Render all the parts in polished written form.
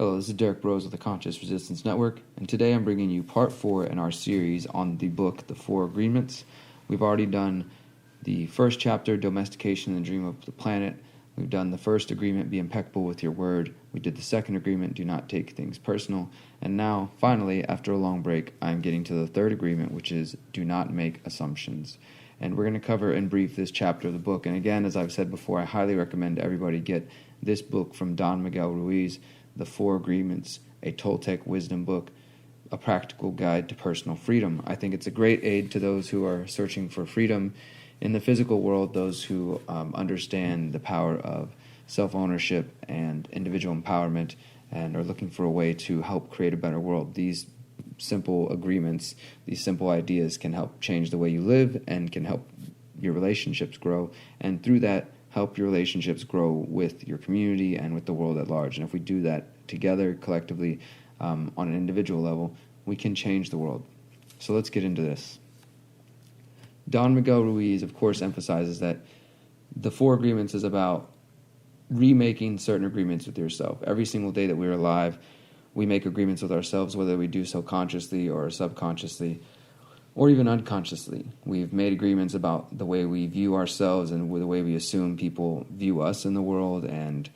Hello, this is Derrick Broze with the Conscious Resistance Network, and today I'm bringing you part 4 in our series on the book, The Four Agreements. We've already done the first chapter, Domestication and the Dream of the Planet. We've done the first agreement, Be Impeccable with Your Word. We did the second agreement, Do Not Take Things Personal. And now, finally, after a long break, I'm getting to the third agreement, which is Do Not Make Assumptions. And we're going to cover in brief this chapter of the book. And again, as I've said before, I highly recommend everybody get this book from Don Miguel Ruiz, The Four Agreements, a Toltec wisdom book, a practical guide to personal freedom. I think it's a great aid to those who are searching for freedom in the physical world, those who understand the power of self-ownership and individual empowerment and are looking for a way to help create a better world. These simple agreements, these simple ideas can help change the way you live and can help your relationships grow, and through that, help your relationships grow with your community and with the world at large. And if we do that together, collectively, on an individual level, we can change the world. So let's get into this. Don Miguel Ruiz, of course, emphasizes that the Four Agreements is about remaking certain agreements with yourself. Every single day that we're alive, we make agreements with ourselves, whether we do so consciously or subconsciously, or even unconsciously. We've made agreements about the way we view ourselves and the way we assume people view us in the world and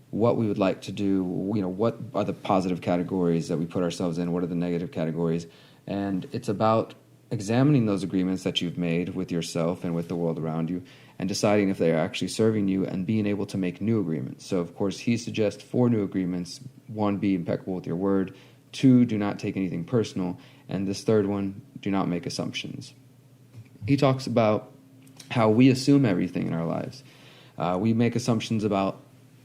what we would like to do, what are the positive categories that we put ourselves in, what are the negative categories. And it's about examining those agreements that you've made with yourself and with the world around you and deciding if they are actually serving you and being able to make new agreements. So, of course, he suggests 4 new agreements. 1, be impeccable with your word. 2, do not take anything personal. And this third one, do not make assumptions. He talks about how we assume everything in our lives. We make assumptions about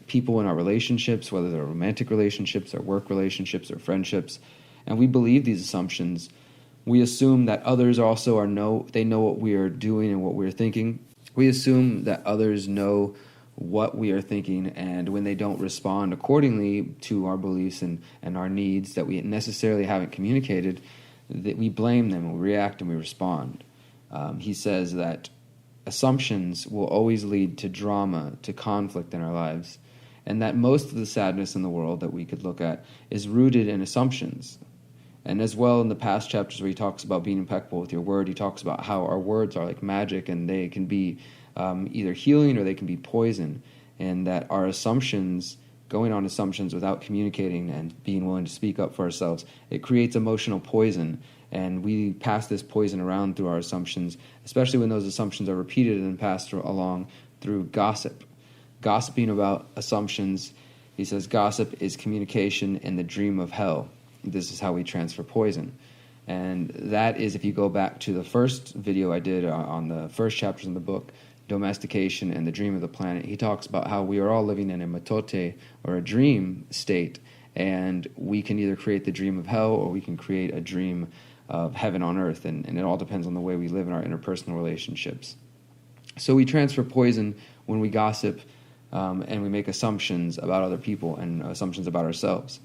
people in our relationships, whether they're romantic relationships or work relationships or friendships, and we believe these assumptions. We assume that others also they know what we are doing and what we're thinking. We assume that others know what we are thinking, and when they don't respond accordingly to our beliefs and our needs that we necessarily haven't communicated, that we blame them, we react, and we respond. He says that assumptions will always lead to drama, to conflict in our lives, and that most of the sadness in the world that we could look at is rooted in assumptions. And as well, in the past chapters where he talks about being impeccable with your word, he talks about how our words are like magic and they can be either healing or they can be poison, and that our assumptions, going on assumptions without communicating and being willing to speak up for ourselves, it creates emotional poison, and we pass this poison around through our assumptions, especially when those assumptions are repeated and passed along through gossip. Gossiping about assumptions, he says, gossip is communication in the dream of hell. This is how we transfer poison. And that is, if you go back to the first video I did on the first chapters in the book, Domestication and the Dream of the Planet, he talks about how we are all living in a mitote, or a dream state, and we can either create the dream of hell or we can create a dream of heaven on earth, and it all depends on the way we live in our interpersonal relationships. So we transfer poison when we gossip and we make assumptions about other people and assumptions about ourselves.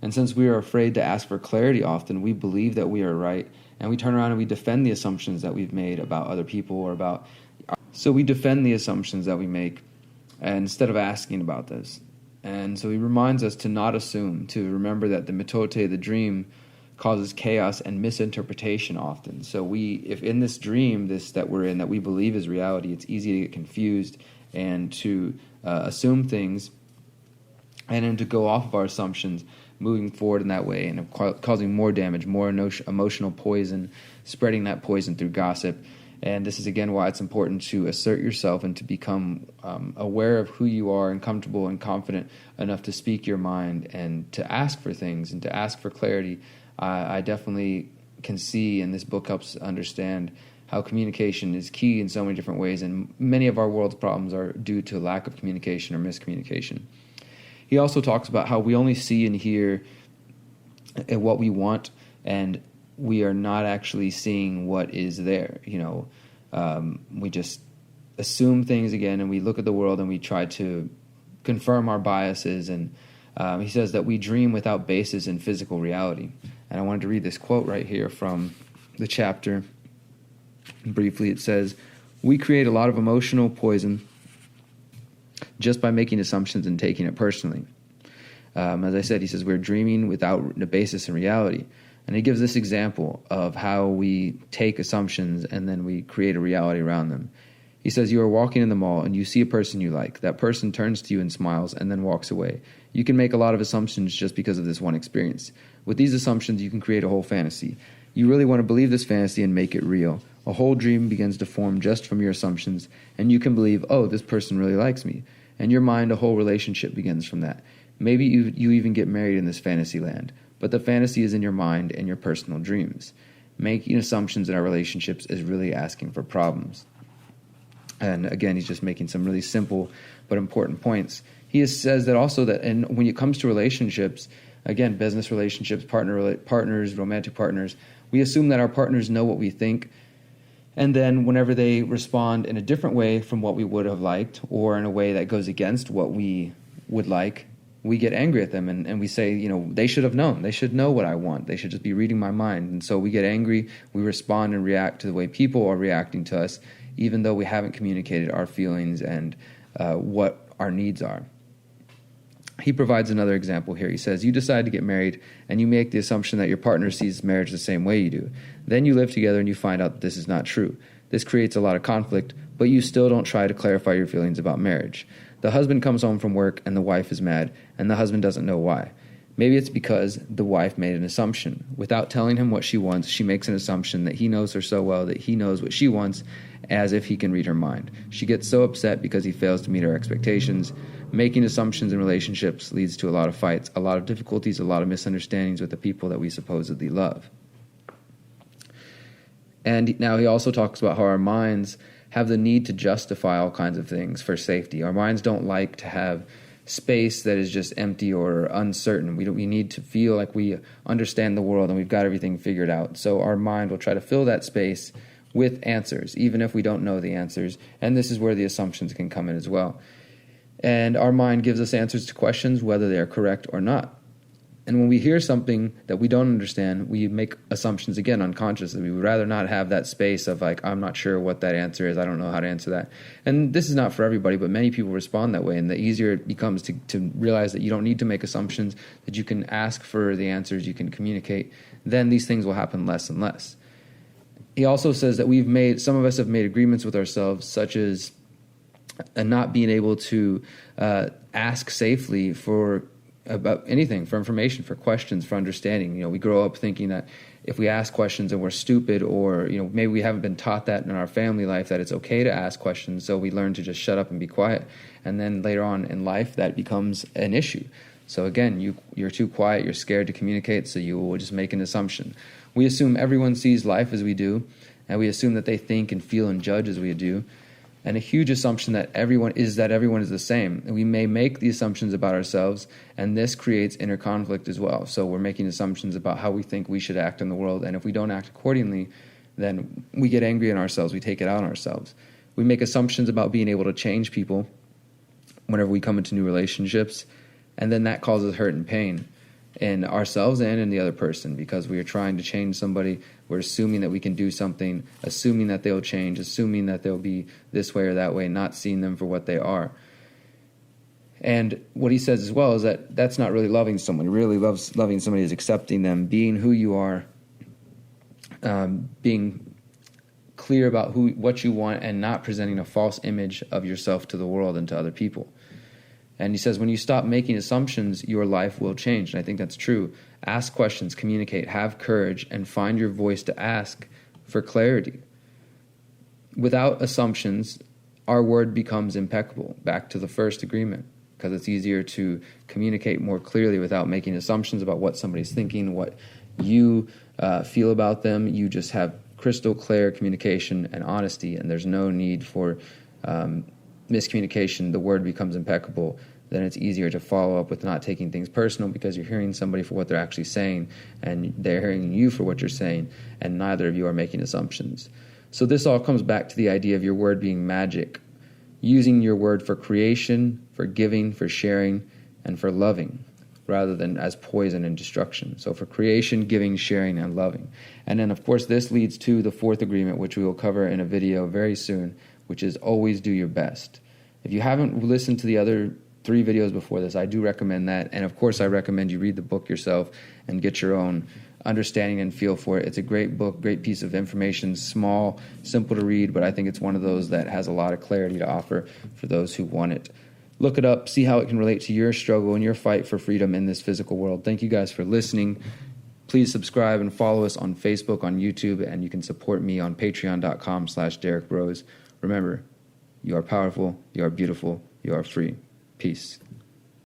And since we are afraid to ask for clarity often, we believe that we are right, and we turn around and we defend the assumptions that we've made about other people or about. So we defend the assumptions that we make instead of asking about this. And so he reminds us to not assume, to remember that the mitote, the dream, causes chaos and misinterpretation often. So if in this dream that we're in, that we believe is reality, it's easy to get confused and to assume things and then to go off of our assumptions, moving forward in that way and causing more damage, more emotional poison, spreading that poison through gossip. And this is, again, why it's important to assert yourself and to become aware of who you are and comfortable and confident enough to speak your mind and to ask for things and to ask for clarity. I definitely can see, and this book helps understand, how communication is key in so many different ways, and many of our world's problems are due to lack of communication or miscommunication. He also talks about how we only see and hear what we want, and we are not actually seeing what is there. We just assume things again, and we look at the world and we try to confirm our biases. And he says that we dream without basis in physical reality. And I wanted to read this quote right here from the chapter. Briefly, it says, "We create a lot of emotional poison just by making assumptions and taking it personally. As I said, he says we're dreaming without a basis in reality. And he gives this example of how we take assumptions and then we create a reality around them. He says you are walking in the mall and you see a person you like. That person turns to you and smiles and then walks away. You can make a lot of assumptions just because of this one experience. With these assumptions, you can create a whole fantasy. You really want to believe this fantasy and make it real. A whole dream begins to form just from your assumptions, and you can believe, oh, this person really likes me. In your mind, a whole relationship begins from that. Maybe you even get married in this fantasy land, but the fantasy is in your mind and your personal dreams. Making assumptions in our relationships is really asking for problems. And again, he's just making some really simple but important points. He says that also that when it comes to relationships, again, business relationships, partners, romantic partners, we assume that our partners know what we think. And then whenever they respond in a different way from what we would have liked, or in a way that goes against what we would like, we get angry at them and we say, they should have known. They should know what I want. They should just be reading my mind. And so we get angry. We respond and react to the way people are reacting to us, even though we haven't communicated our feelings and what our needs are. He provides another example here. He says, you decide to get married and you make the assumption that your partner sees marriage the same way you do. Then you live together and you find out that this is not true. This creates a lot of conflict, but you still don't try to clarify your feelings about marriage. The husband comes home from work and the wife is mad, and the husband doesn't know why. Maybe it's because the wife made an assumption. Without telling him what she wants, she makes an assumption that he knows her so well that he knows what she wants, as if he can read her mind. She gets so upset because he fails to meet her expectations. Making assumptions in relationships leads to a lot of fights, a lot of difficulties, a lot of misunderstandings with the people that we supposedly love. And now he also talks about how our minds have the need to justify all kinds of things for safety. Our minds don't like to have space that is just empty or uncertain. We need to feel like we understand the world and we've got everything figured out. So our mind will try to fill that space with answers, even if we don't know the answers. And this is where the assumptions can come in as well. And our mind gives us answers to questions, whether they are correct or not. And when we hear something that we don't understand, we make assumptions again unconsciously. We would rather not have that space of like, I'm not sure what that answer is. I don't know how to answer that. And this is not for everybody, but many people respond that way. And the easier it becomes to realize that you don't need to make assumptions, that you can ask for the answers, you can communicate, then these things will happen less and less. He also says that some of us have made agreements with ourselves, such as not being able to ask safely about anything, for information, for questions, for understanding. We grow up thinking that if we ask questions and we're stupid, or maybe we haven't been taught that in our family life, that it's okay to ask questions, so we learn to just shut up and be quiet. And then later on in life, that becomes an issue. So again, you're too quiet, you're scared to communicate, so you will just make an assumption. We assume everyone sees life as we do, and we assume that they think and feel and judge as we do. And a huge assumption that everyone is the same. And we may make the assumptions about ourselves, and this creates inner conflict as well. So we're making assumptions about how we think we should act in the world, and if we don't act accordingly, then we get angry at ourselves, we take it out on ourselves. We make assumptions about being able to change people whenever we come into new relationships, and then that causes hurt and pain in ourselves and in the other person, because we are trying to change somebody. We're assuming that we can do something, assuming that they'll change, assuming that they'll be this way or that way, not seeing them for what they are. And what he says as well is that that's not really loving someone. Really loving somebody is accepting them, being who you are, being clear about what you want, and not presenting a false image of yourself to the world and to other people. And he says when you stop making assumptions, your life will change. And I think that's true. Ask questions, communicate, have courage, and find your voice to ask for clarity. Without assumptions, our word becomes impeccable. Back to the first agreement, because it's easier to communicate more clearly without making assumptions about what somebody's thinking, what you feel about them. You just have crystal clear communication and honesty, and there's no need for miscommunication. The word becomes impeccable. Then it's easier to follow up with not taking things personal, because you're hearing somebody for what they're actually saying, and they're hearing you for what you're saying, and neither of you are making assumptions. So this all comes back to the idea of your word being magic, using your word for creation, for giving, for sharing, and for loving, rather than as poison and destruction. So for creation, giving, sharing, and loving. And then, of course, this leads to the fourth agreement, which we will cover in a video very soon, which is always do your best. If you haven't listened to the other 3 videos before this. I do recommend that. And, of course, I recommend you read the book yourself and get your own understanding and feel for it. It's a great book, great piece of information, small, simple to read, but I think it's one of those that has a lot of clarity to offer for those who want it. Look it up, see how it can relate to your struggle and your fight for freedom in this physical world. Thank you guys for listening. Please subscribe and follow us on Facebook, on YouTube, and you can support me on patreon.com/Derrick Broze. Remember, you are powerful, you are beautiful, you are free. Peace.